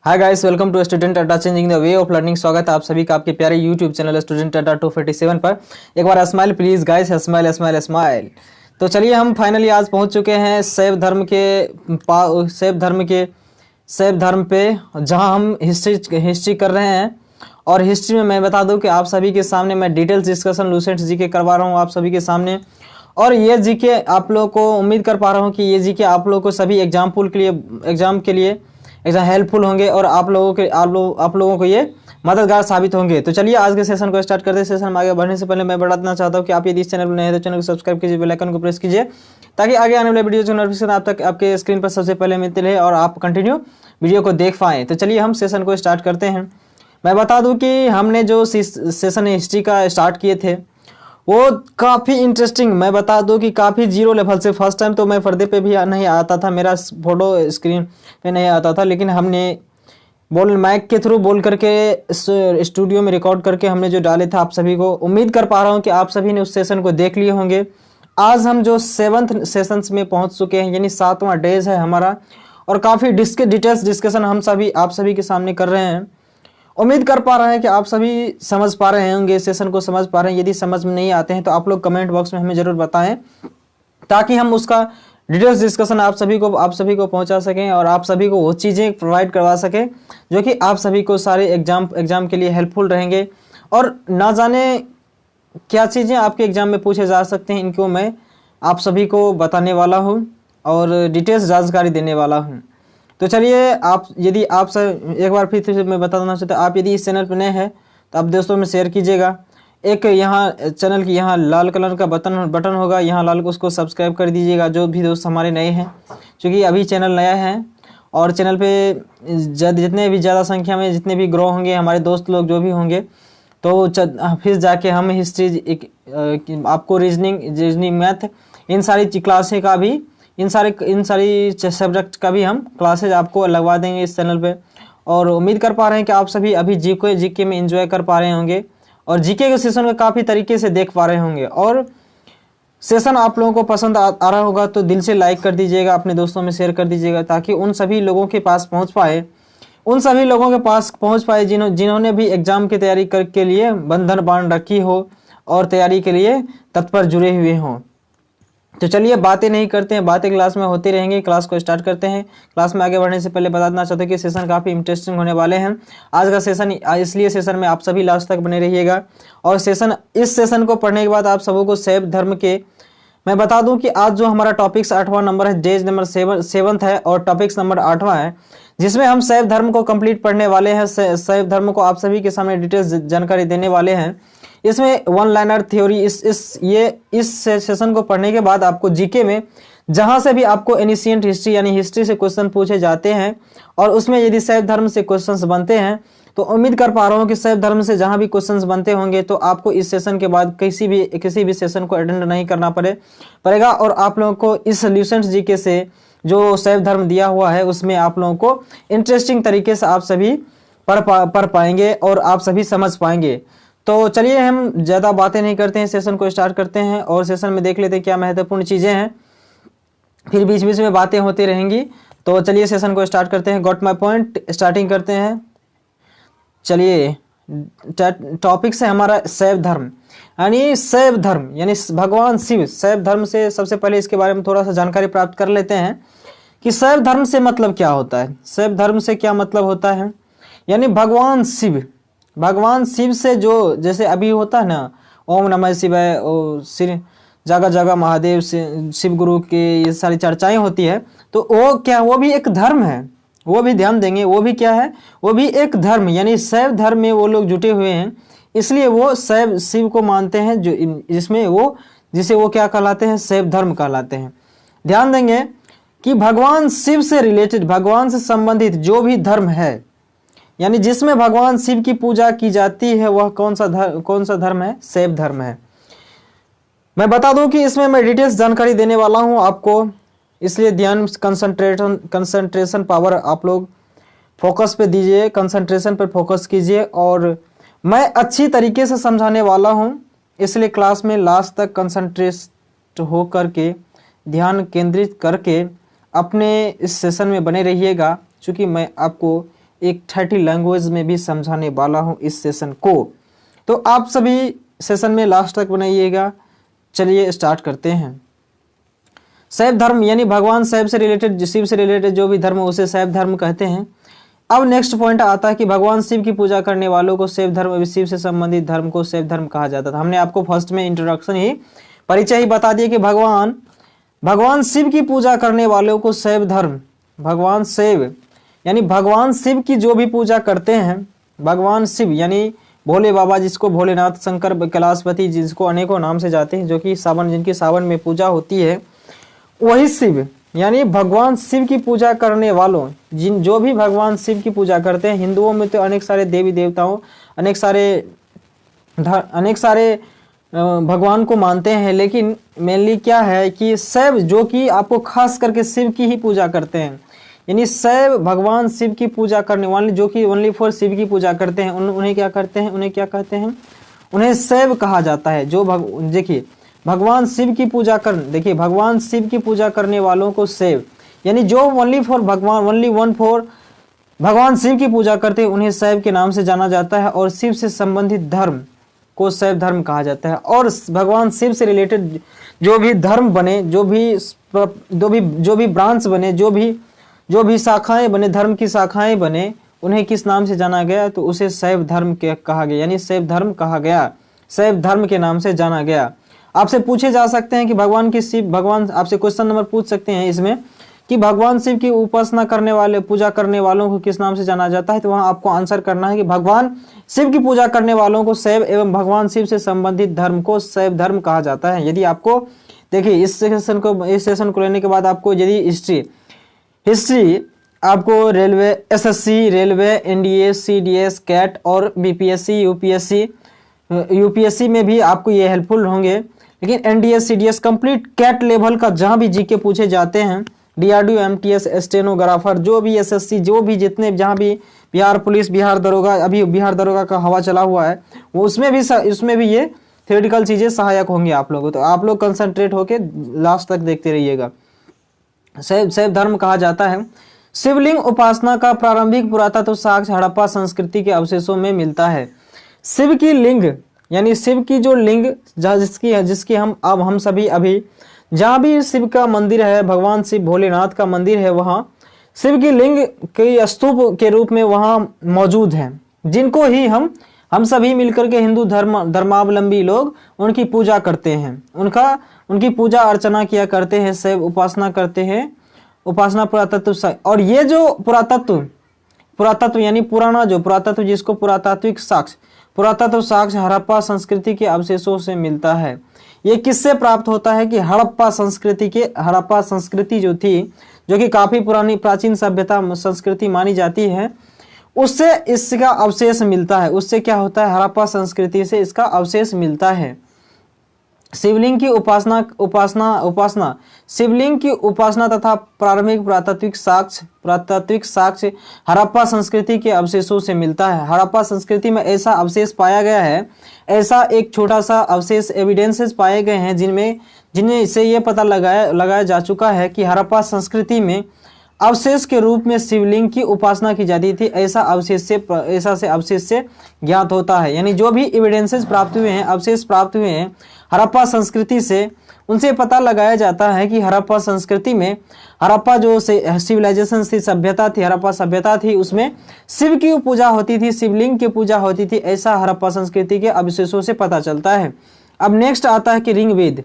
Hi guys, welcome to student Adda changing the way of learning. स्वागत है आप सभी का आपके प्यारे यूट्यूब चैनल स्टूडेंट अड्डा 247 पर। एक बार smile please guys, smile smile smile. तो चलिए हम फाइनली आज पहुंच चुके हैं शैव धर्म पे, जहां हम हिस्ट्री कर रहे हैं। और हिस्ट्री में मैं बता दूं कि आप सभी के सामने मैं डिटेल्स डिस्कशन लूसेंट जीके करवा रहा हूं आप सभी के सामने। और ये जीके आप लोगों को उम्मीद कर पा रहा हूं कि ये जीके आप लोगों को सभी एग्जाम के लिए एकदम हेल्पफुल होंगे और आप लोगों को ये मददगार साबित होंगे। तो चलिए आज के सेशन को स्टार्ट करते हैं। सेशन में आगे बढ़ने से पहले मैं बताना चाहता हूं कि आप यदि इस चैनल पर नए हैं तो चैनल को सब्सक्राइब कीजिए, बेल आइकन को प्रेस कीजिए, ताकि आगे आने वाले वीडियो की नोटिफिकेशन आप तक आपके स्क्रीन पर सबसे पहले मिलती रहे और आप कंटिन्यू वीडियो को देख पाएँ। तो चलिए हम सेशन को स्टार्ट करते हैं। मैं बता दूं कि हमने जो सेशन हिस्ट्री का स्टार्ट किए थे वो काफ़ी इंटरेस्टिंग, मैं बता दूं कि काफ़ी जीरो लेवल से। फर्स्ट टाइम तो मैं पर्दे पे भी नहीं आता था, मेरा फोटो स्क्रीन पे नहीं आता था, लेकिन हमने माइक के थ्रू बोल करके स्टूडियो में रिकॉर्ड करके हमने जो डाले थे आप सभी को, उम्मीद कर पा रहा हूं कि आप सभी ने उस सेशन को देख लिए होंगे। आज हम जो 7th सेशंस में पहुंच चुके हैं, यानी 7वां डेज है हमारा, और काफ़ी डिटेल्स डिस्कशन हम सभी आप सभी के सामने कर रहे हैं। उम्मीद कर पा रहे हैं कि आप सभी समझ पा रहे होंगे, सेशन को समझ पा रहे हैं। यदि समझ में नहीं आते हैं तो आप लोग कमेंट बॉक्स में हमें जरूर बताएं, ताकि हम उसका डिटेल्स डिस्कशन आप सभी को पहुंचा सकें और आप सभी को वो चीज़ें प्रोवाइड करवा सकें जो कि आप सभी को सारे एग्जाम के लिए हेल्पफुल रहेंगे। और ना जाने क्या चीज़ें आपके एग्जाम में पूछे जा सकते हैं, इनको मैं आप सभी को बताने वाला हूँ और डिटेल्स जानकारी देने वाला हूँ। तो चलिए यदि आप सर एक बार फिर से मैं बता देना चाहता हूँ, आप यदि इस चैनल पर नए हैं तो आप दोस्तों में शेयर कीजिएगा। एक यहाँ चैनल की यहाँ लाल कलर का बटन होगा, यहाँ लाल को उसको सब्सक्राइब कर दीजिएगा जो भी दोस्त हमारे नए हैं, क्योंकि अभी चैनल नया है। और चैनल पे जितने भी ज़्यादा संख्या में जितने भी ग्रो होंगे हमारे दोस्त लोग जो भी होंगे, तो फिर जाके हम हिस्ट्री आपको रीजनिंग मैथ इन सारी क्लासें का भी इन सारी सब्जेक्ट का भी हम क्लासेज आपको लगवा देंगे इस चैनल पे। और उम्मीद कर पा रहे हैं कि आप सभी अभी जीके में एंजॉय कर पा रहे होंगे और जीके के सेशन को काफ़ी तरीके से देख पा रहे होंगे। और सेशन आप लोगों को पसंद आ रहा होगा तो दिल से लाइक कर दीजिएगा, अपने दोस्तों में शेयर कर दीजिएगा, ताकि उन सभी लोगों के पास पहुँच पाए जिन्होंने भी एग्जाम की तैयारी के लिए बंधन बांध रखी हो और तैयारी के लिए तत्पर जुड़े हुए हों। तो चलिए बातें नहीं करते हैं, बातें क्लास में होती रहेंगी। क्लास को स्टार्ट करते हैं। क्लास में आगे बढ़ने से पहले बताना चाहते हैं कि सेशन काफ़ी इंटरेस्टिंग होने वाले हैं आज का सेशन, इसलिए सेशन में आप सभी लास्ट तक बने रहिएगा। और इस सेशन को पढ़ने के बाद आप सबों को शैव धर्म के मैं बता दूं कि आज जो हमारा टॉपिक्स 8वां नंबर है, डेज नंबर 7 है और टॉपिक्स नंबर 8वां है, जिसमें हम शैव धर्म को कंप्लीट पढ़ने वाले हैं। शैव धर्म को आप सभी के सामने डिटेल्स जानकारी देने वाले हैं। इसमें वन लाइनर थ्योरी इस सेशन को पढ़ने के बाद आपको जीके में जहां से भी आपको एनिशिएंट हिस्ट्री यानी हिस्ट्री से क्वेश्चन पूछे जाते हैं और उसमें यदि शैव धर्म से क्वेश्चंस बनते हैं, तो उम्मीद कर पा रहा हूं कि शैव धर्म से जहां भी क्वेश्चंस बनते होंगे तो आपको इस सेशन के बाद किसी भी सेशन को अटेंड नहीं करना पड़ेगा और आप लोगों को इस लूसेंट जीके से जो शैव धर्म दिया हुआ है उसमें आप लोगों को इंटरेस्टिंग तरीके से आप सभी पढ़ पाएंगे और आप सभी समझ पाएंगे। तो चलिए हम ज़्यादा बातें नहीं करते हैं, सेशन को स्टार्ट करते हैं और सेशन में देख लेते हैं क्या महत्वपूर्ण चीज़ें हैं, फिर बीच बीच में बातें होती रहेंगी। तो चलिए सेशन को स्टार्ट करते हैं। गॉट माय पॉइंट, स्टार्टिंग करते हैं। चलिए टॉपिक से हमारा शैव धर्म यानी भगवान शिव। शैव धर्म से सबसे पहले इसके बारे में थोड़ा सा जानकारी प्राप्त कर लेते हैं कि शैव धर्म से मतलब क्या होता है। शैव धर्म से क्या मतलब होता है, यानी भगवान शिव से जो जैसे अभी होता है ना, ओम नमः शिवाय, श्री जगह जगह महादेव से शिव गुरु के ये सारी चर्चाएं होती है, तो वो भी एक धर्म है, वो भी ध्यान देंगे, वो भी क्या है, वो भी एक धर्म, यानी शैव धर्म में वो लोग जुटे हुए हैं, इसलिए वो शैव शिव को मानते हैं, जिसे वो क्या कहलाते हैं, शैव धर्म कहलाते हैं। ध्यान देंगे कि भगवान शिव से रिलेटेड, भगवान से संबंधित जो भी धर्म है, यानी जिसमें भगवान शिव की पूजा की जाती है, वह कौन सा धर्म है, शैव धर्म है। मैं बता दूं कि इसमें मैं डिटेल्स जानकारी देने वाला हूं आपको, इसलिए ध्यान कंसंट्रेशन पावर आप लोग फोकस पे दीजिए, कंसंट्रेशन पर फोकस कीजिए। और मैं अच्छी तरीके से समझाने वाला हूं, इसलिए क्लास में लास्ट तक कंसंट्रेट हो करके ध्यान केंद्रित करके अपने इस सेशन में बने रहिएगा, क्योंकि मैं आपको एक 30 लैंग्वेज में भी समझाने वाला हूँ इस सेशन को। तो आप सभी सेशन में लास्ट तक बनाइएगा। चलिए स्टार्ट करते हैं। शैव धर्म यानी भगवान शैव से रिलेटेड, शिव से रिलेटेड जो भी धर्म है उसे शैव धर्म कहते हैं। अब नेक्स्ट पॉइंट आता है कि भगवान शिव की पूजा करने वालों को शैव धर्म, शिव से संबंधित धर्म को शैव धर्म कहा जाता था। हमने आपको फर्स्ट में इंट्रोडक्शन ही, परिचय ही बता दिया कि भगवान शिव की पूजा करने वालों को शैव धर्म, भगवान शिव यानी भगवान शिव की जो भी पूजा करते हैं, भगवान शिव यानी भोले बाबा, जिसको भोलेनाथ, शंकर, कैलाशपति, जिसको अनेकों नाम से जाते हैं, जो कि जिनकी सावन में पूजा होती है, वही शिव यानी भगवान शिव की पूजा करने वालों, जो भी भगवान शिव की पूजा करते हैं। हिंदुओं में तो अनेक सारे देवी देवताओं, अनेक सारे भगवान को मानते हैं, लेकिन मेनली क्या है कि शैव जो कि आपको खास करके शिव की ही पूजा करते हैं, यानी शैव भगवान शिव की पूजा करने वाले जो कि ओनली फॉर शिव की पूजा करते हैं, उन्हें क्या कहते हैं? उन्हें शैव कहा जाता है। जो देखिए भगवान शिव की पूजा भगवान शिव की पूजा करने वालों को शैव यानी जो ओनली वन फॉर भगवान शिव की पूजा करते हैं, उन्हें शैव के नाम से जाना जाता है। और शिव से संबंधित धर्म को शैव धर्म कहा जाता है। और भगवान शिव से रिलेटेड जो भी धर्म बने, जो भी ब्रांच बने, जो भी शाखाएं बने, धर्म की शाखाएं बने, उन्हें किस नाम से जाना गया? तो उसे शैव धर्म कहा गया, यानी शैव धर्म कहा गया, शैव धर्म के नाम से जाना गया। आपसे पूछे जा सकते हैं कि भगवान आपसे क्वेश्चन नंबर पूछ सकते हैं इसमें कि भगवान शिव की उपासना करने वाले, पूजा करने वालों को किस नाम से जाना जाता है? तो वहां आपको आंसर करना है कि भगवान शिव की पूजा करने वालों को शैव एवं भगवान शिव से संबंधित धर्म को शैव धर्म कहा जाता है। यदि आपको देखिए इस सेशन को लेने के बाद आपको यदि हिस्ट्री आपको railway, SSC, railway, NDA, CDS, CAT और बीपीएससी, यूपीएससी में भी आपको ये हेल्पफुल होंगे। लेकिन NDA, CDS, complete CAT level का जहां भी जीके पूछे जाते हैं, डीआरडीओ, एमटीएस, स्टेनोग्राफर, जो भी एसएससी, जो भी जितने जहां भी बिहार पुलिस, बिहार दरोगा, अभी बिहार दरोगा का हवा चला हुआ है, वो उसमें भी ये थ्योरेटिकल चीजें सहायक होंगी आप लोगों। तो आप लोग कंसंट्रेट होके लास्ट तक देखते रहिएगा। शैव धर्म कहा जाता है। शिवलिंग उपासना का प्रारंभिक पुरातत्व साक्ष्य हड़प्पा संस्कृति के अवशेषों में मिलता है। शिव की लिंग यानी शिव की जो लिंग जिसकी हम सभी अभी जहाँ भी शिव का मंदिर है, भगवान शिव भोलेनाथ का मंदिर है, वहाँ शिव की लिंग के स्तूप के रूप में वहाँ मौजूद है, जिनको ही हम सभी मिलकर के हिंदू धर्मावलंबी लोग उनकी पूजा करते हैं, उनकी पूजा अर्चना किया करते हैं, शिव उपासना करते हैं, उपासना पुरातत्व। और ये जो पुरातत्व यानी पुराना जो पुरातत्व, जिसको पुरातत्व साक्ष्य हड़प्पा संस्कृति के अवशेषों से मिलता है। ये किससे प्राप्त होता है कि हड़प्पा संस्कृति जो थी, जो कि काफी पुरानी प्राचीन सभ्यता संस्कृति मानी जाती है, उससे इसका अवशेष मिलता है। उससे क्या होता है? हड़प्पा संस्कृति से इसका अवशेष मिलता है। शिवलिंग की उपासना शिवलिंग की उपासना तथा प्रारंभिक पुरातात्विक साक्ष्य हड़प्पा संस्कृति के अवशेषों से मिलता है। हड़प्पा संस्कृति में ऐसा अवशेष पाया गया है, ऐसा एक छोटा सा अवशेष एविडेंसेस पाए गए हैं जिनमें से ये पता लगाया जा चुका है कि हड़प्पा संस्कृति में अवशेष के रूप में शिवलिंग की उपासना की जाती थी। ऐसा अवशेष से ज्ञात होता है। यानी जो भी एविडेंसेस प्राप्त हुए हैं, अवशेष प्राप्त हुए हैं हड़प्पा संस्कृति से, उनसे पता लगाया जाता है कि हड़प्पा संस्कृति में, हड़प्पा जो सिविलाइजेशन थी, सभ्यता थी, हड़प्पा सभ्यता थी, उसमें शिव की पूजा होती थी, शिवलिंग की पूजा होती थी। ऐसा हड़प्पा संस्कृति के अवशेषों से पता चलता है। अब नेक्स्ट आता है कि ऋग्वेद,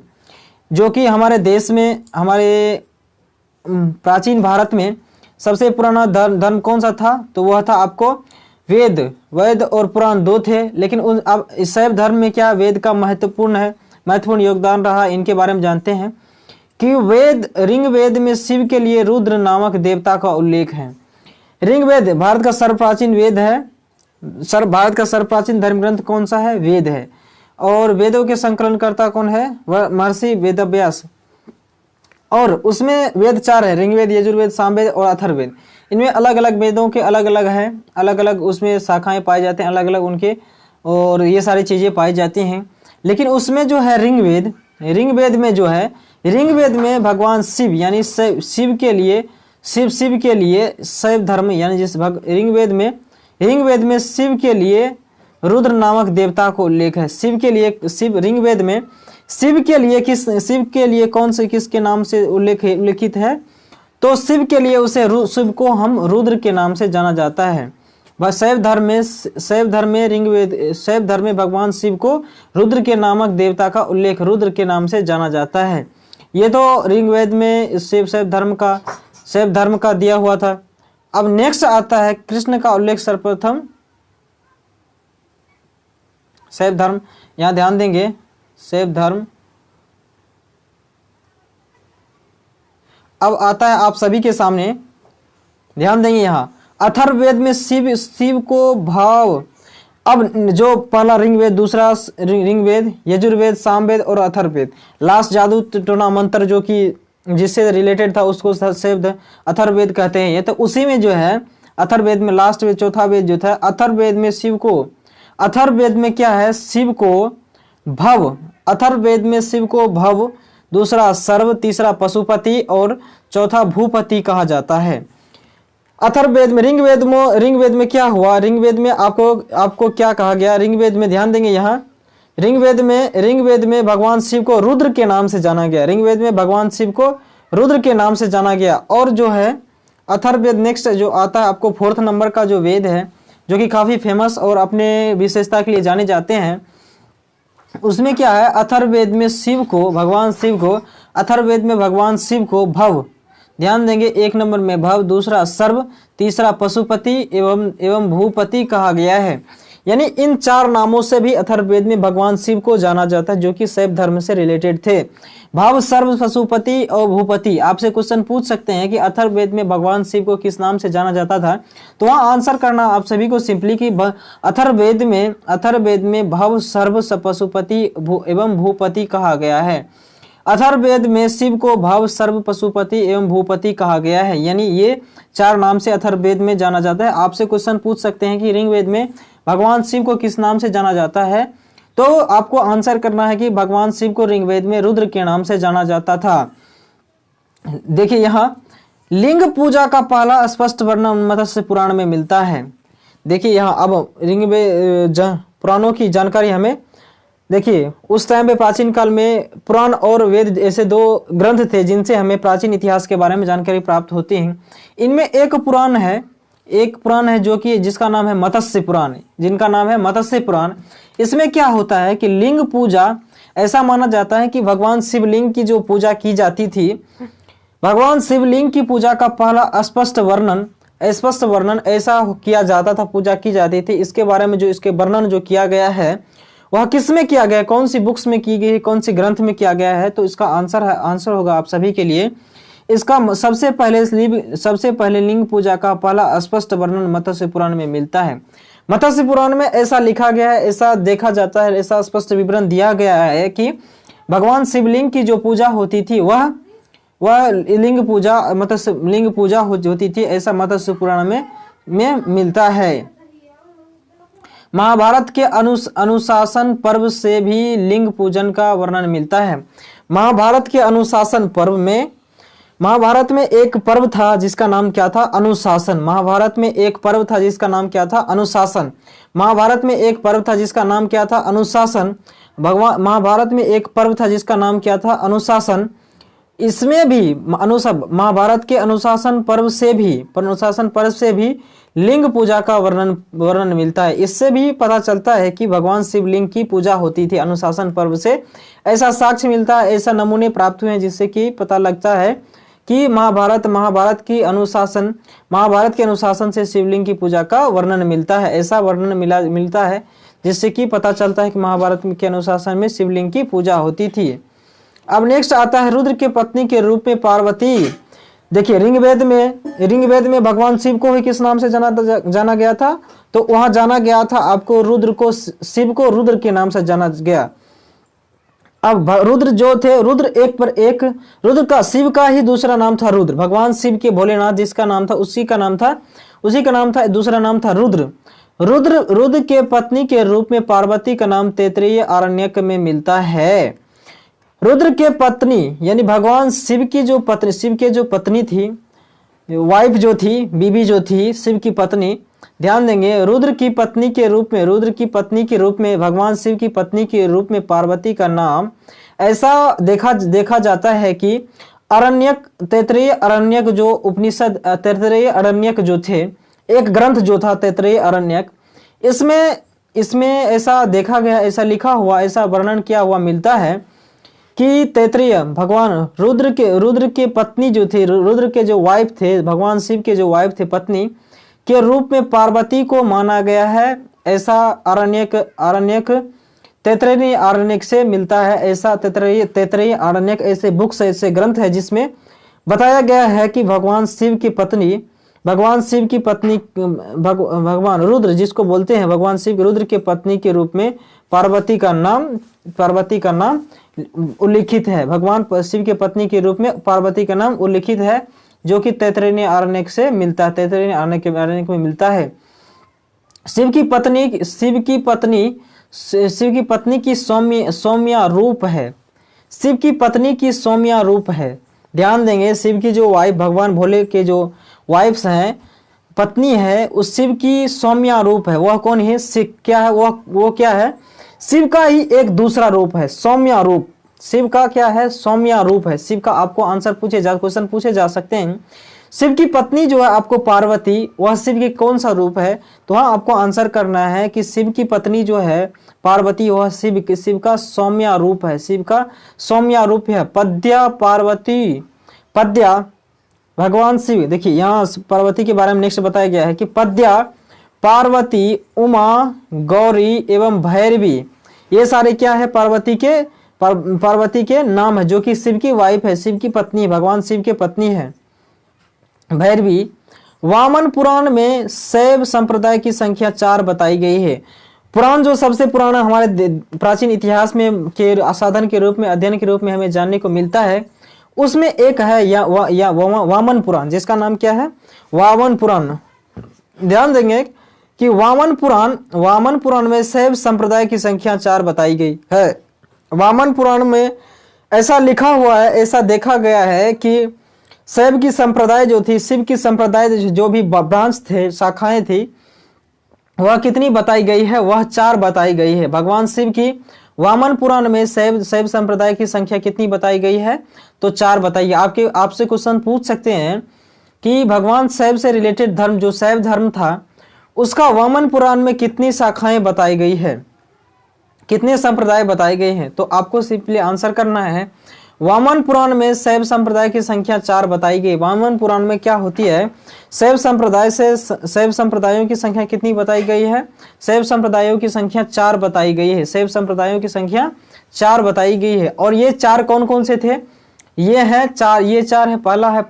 जो कि हमारे देश में, हमारे प्राचीन भारत में सबसे पुराना धर्म कौन सा था? तो वह था आपको वेद और पुराण दो थे। लेकिन अब शैव धर्म में क्या वेद का महत्वपूर्ण योगदान रहा, इनके बारे में जानते हैं कि ऋग्वेद में शिव के लिए रुद्र नामक देवता का उल्लेख है। ऋग्वेद भारत का सर्वप्राचीन वेद है। भारत का सर्वप्राचीन धर्म ग्रंथ कौन सा है? वेद है। और वेदों के संकलनकर्ता कौन है? वह महर्षि वेदव्यास। और उसमें वेद 4 है, ऋग्वेद, यजुर्वेद, सामवेद और अथर्ववेद। इनमें अलग अलग वेदों के अलग अलग है, अलग अलग उसमें शाखाएं पाए जाते हैं, अलग अलग उनके, और ये सारी चीजें पाई जाती हैं। लेकिन उसमें जो है ऋग्वेद में जो है, ऋग्वेद में भगवान शिव यानी शिव के लिए शिव के लिए शैव धर्म यानी जिस ऋग्वेद में शिव के लिए रुद्र नामक देवता को उल्लेख है। ऋग्वेद में शिव के लिए कौन से किसके नाम से उल्लेखित है? तो शिव के लिए शिव को हम रुद्र के नाम से जाना जाता है। बस शैव धर्म में भगवान शिव को रुद्र के नामक देवता का उल्लेख रुद्र के नाम से जाना जाता है। ये तो ऋग्वेद में शैव धर्म का दिया हुआ था। अब नेक्स्ट आता है कृष्ण का उल्लेख सर्वप्रथम शैव धर्म, यहां ध्यान देंगे शैव धर्म। अब आता है आप सभी के सामने, ध्यान देंगे यहाँ अथर्ववेद में शिव को भाव। अब जो पहला ऋग्वेद, दूसरा ऋग्वेद, यजुर्वेद, सामवेद और अथर्ववेद, लास्ट जादू टोना मंत्र जो कि जिससे रिलेटेड था उसको अथर्ववेद कहते हैं। ये तो उसी में जो है अथर्ववेद में लास्ट में चौथा वेद जो था अथर्ववेद में क्या है? शिव को भव। अथर्ववेद में शिव को भव, दूसरा सर्व, तीसरा पशुपति और चौथा भूपति कहा जाता है। अथर्ववेद में ऋग्वेद में क्या हुआ? ऋग्वेद में आपको क्या कहा गया? ऋग्वेद में ध्यान देंगे यहाँ ऋग्वेद में भगवान शिव को रुद्र के नाम से जाना गया। ऋग्वेद में भगवान शिव को रुद्र के नाम से जाना गया। और जो है अथर्ववेद नेक्स्ट जो आता है आपको 4th नंबर का जो वेद है जो कि काफी फेमस और अपने विशेषता के लिए जाने जाते हैं, उसमें क्या है? अथर्ववेद में भगवान शिव को भव, ध्यान देंगे 1 नंबर में भव, दूसरा सर्व, तीसरा पशुपति एवं भूपति कहा गया है। यानी इन 4 नामों से भी अथर्ववेद में भगवान शिव को जाना जाता है जो कि शैव धर्म से रिलेटेड थे। भव, सर्व, पशुपति और भूपति। आपसे क्वेश्चन पूछ सकते हैं कि अथर्ववेद में भगवान शिव को किस नाम से जाना जाता था, तो वहां आंसर करना आप सभी को सिंपली कि अथर्ववेद में भव, सर्व, पशुपति एवं भूपति कहा गया है। अथर्ववेद में शिव को भव, सर्व, पशुपति एवं भूपति कहा गया है। यानी ये 4 नाम से अथर्ववेद में जाना जाता है। आपसे क्वेश्चन पूछ सकते हैं कि ऋग्वेद में भगवान शिव को किस नाम से जाना जाता है, तो आपको आंसर करना है कि भगवान शिव को ऋग्वेद में रुद्र के नाम से जाना जाता था। देखिए यहाँ लिंग पूजा का पहला स्पष्ट वर्णन मत्स्य पुराण में मिलता है। देखिए यहाँ अब ऋग्वेद पुराणों की जानकारी हमें देखिए, उस टाइम पे प्राचीन काल में पुराण और वेद ऐसे 2 ग्रंथ थे जिनसे हमें प्राचीन इतिहास के बारे में जानकारी प्राप्त होती है। इनमें एक पुराण है जो कि जिसका नाम है मत्स्य पुराण। इसमें क्या होता है कि लिंग पूजा, ऐसा माना जाता है कि भगवान शिवलिंग की जो पूजा की जाती थी, भगवान शिवलिंग की पूजा का पहला स्पष्ट वर्णन ऐसा किया जाता था, पूजा की जाती थी। इसके बारे में जो इसके वर्णन जो किया गया है वह किस में किया गया है, कौन सी बुक्स में की गई है, कौन सी ग्रंथ में किया गया है, तो इसका आंसर होगा आप सभी के लिए। इसका सबसे पहले लिंग पूजा का पहला स्पष्ट वर्णन मत्स्य पुराण में मिलता है। मत्स्य पुराण में ऐसा लिखा गया है, ऐसा देखा जाता है, ऐसा स्पष्ट विवरण दिया गया है कि भगवान शिवलिंग की जो पूजा होती थी वह लिंग पूजा होती थी, ऐसा मत्स्य पुराण में मिलता है। महाभारत के अनुशासन पर्व से भी लिंग पूजन का वर्णन मिलता है। महाभारत के अनुशासन पर्व में महाभारत में एक पर्व था जिसका नाम क्या था? अनुशासन। महाभारत में एक पर्व था जिसका नाम क्या था? अनुशासन। महाभारत में एक पर्व था जिसका नाम क्या था? अनुशासन। महाभारत में एक पर्व था जिसका नाम क्या था? अनुशासन। इसमें भी महाभारत के अनुशासन पर्व से भी लिंग पूजा का वर्णन मिलता है। इससे भी पता चलता है कि भगवान शिवलिंग की पूजा होती थी अनुशासन पर्व से। ऐसा साक्ष्य मिलता है, ऐसा नमूने प्राप्त हुए हैं जिससे कि पता लगता है कि महाभारत के अनुशासन से शिवलिंग की पूजा का वर्णन मिलता है। ऐसा वर्णन मिलता है जिससे कि पता चलता है कि महाभारत के अनुशासन में शिवलिंग की पूजा होती थी। अब नेक्स्ट आता है रुद्र के पत्नी के रूप में पार्वती। देखिए ऋग्वेद में भगवान शिव को ही किस नाम से जाना गया था? तो वहां जाना गया था आपको शिव को रुद्र के नाम से जाना गया। अब रुद्र जो थे, रुद्र का शिव का ही दूसरा नाम था रुद्र। भगवान शिव के भोलेनाथ जिसका नाम था उसी का नाम था दूसरा नाम था रुद्र। रुद्र के पत्नी के रूप में पार्वती का नाम तैत्तिरीय आरण्यक में मिलता है। रुद्र के पत्नी यानी भगवान शिव की जो पत्नी थी, वाइफ जो थी, बीबी जो थी, शिव की पत्नी, ध्यान देंगे रुद्र की पत्नी के रूप में, रुद्र की पत्नी के रूप में, भगवान शिव की पत्नी के रूप में पार्वती का नाम ऐसा देखा जाता है कि अरण्यक, तैत्तिरीय अरण्यक जो उपनिषद, तैत्तिरीय अरण्यक जो थे, एक ग्रंथ जो था तैत्तिरीय अरण्यक, इसमें ऐसा देखा गया, ऐसा लिखा हुआ, ऐसा वर्णन किया हुआ मिलता है कि तैत्तिरीय भगवान रुद्र के पत्नी जो थी, रुद्र के जो वाइफ थे, भगवान शिव के जो वाइफ थे, पत्नी के रूप में पार्वती को माना गया है। ऐसा अरण्यक तैत्तिरीय अरण्यक से मिलता है। ऐसा तैत्तिरीय अरण्यक ऐसे बुक्स, ऐसे ग्रंथ है जिसमें बताया गया है कि भगवान शिव की पत्नी भगवान रुद्र जिसको बोलते हैं, भगवान शिव रुद्र के पत्नी के रूप में पार्वती का नाम उल्लिखित है। भगवान शिव के पत्नी के रूप में पार्वती का नाम उल्लिखित है, जो कि तैत्तिरीय अरण्यक से मिलता है, तैत्तिरीय अरण्यक में मिलता है। शिव की पत्नी की सौम्या रूप है। शिव की पत्नी की सौम्या रूप है। ध्यान देंगे, शिव की जो वाइफ, भगवान भोले के जो वाइफ्स हैं, पत्नी है, उस शिव की सौम्या रूप है। वह कौन है? शिव क्या है? वो क्या है? शिव का ही एक दूसरा रूप है, सौम्या रूप। शिव का क्या है? सौम्या रूप है। शिव का आपको क्वेश्चन पूछे जा सकते हैं। शिव की पत्नी जो है आपको पार्वती, वह शिव के कौन सा रूप है? तो हाँ, आपको आंसर करना है कि शिव की पत्नी जो है पार्वती, वह शिव का सौम्या रूप है। शिव का सौम्या रूप है। पद्या पार्वती, पद्या भगवान शिव, देखिए यहाँ पार्वती के बारे में नेक्स्ट बताया गया है कि पद्या पार्वती, उमा, गौरी एवं भैरवी, ये सारे क्या है? पार्वती के नाम है, जो कि शिव की वाइफ है, शिव की पत्नी, भगवान शिव के पत्नी है। भैरवी। वामन पुराण में शैव संप्रदाय की संख्या 4 बताई गई है। पुराण जो सबसे पुराना हमारे प्राचीन इतिहास में के साधन के रूप में, अध्ययन के रूप में हमें जानने को मिलता है, उसमें एक है वामन पुराण, जिसका नाम क्या है? वामन पुराण। ध्यान देंगे कि वामन पुराण में शैव संप्रदाय की संख्या 4 बताई गई है। वामन पुराण में ऐसा लिखा हुआ है, ऐसा देखा गया है कि शैव की संप्रदाय जो थी, शिव की संप्रदाय जो भी ब्रांच थे, शाखाएं थी, वह कितनी बताई गई है? वह 4 बताई गई है। भगवान शिव की वामन पुराण में शैव संप्रदाय की संख्या कितनी बताई गई है? तो 4 बताइए। आपसे क्वेश्चन पूछ सकते हैं कि भगवान शैव से रिलेटेड धर्म, जो शैव धर्म था, उसका वामन पुराण में कितनी शाखाएं बताई गई है, कितने संप्रदाय बताए गए हैं? तो आपको सिंपली आंसर करना है, वामन पुराण में शैव संप्रदाय की संख्या 4 बताई गई। वामन पुराण में क्या होती है? शैव संप्रदायों की संख्या कितनी बताई गई है? शैव संप्रदायों की संख्या 4 बताई गई है। शैव संप्रदायों की संख्या 4 बताई गई है। और ये 4 कौन कौन से थे? ये 4 है। पहला है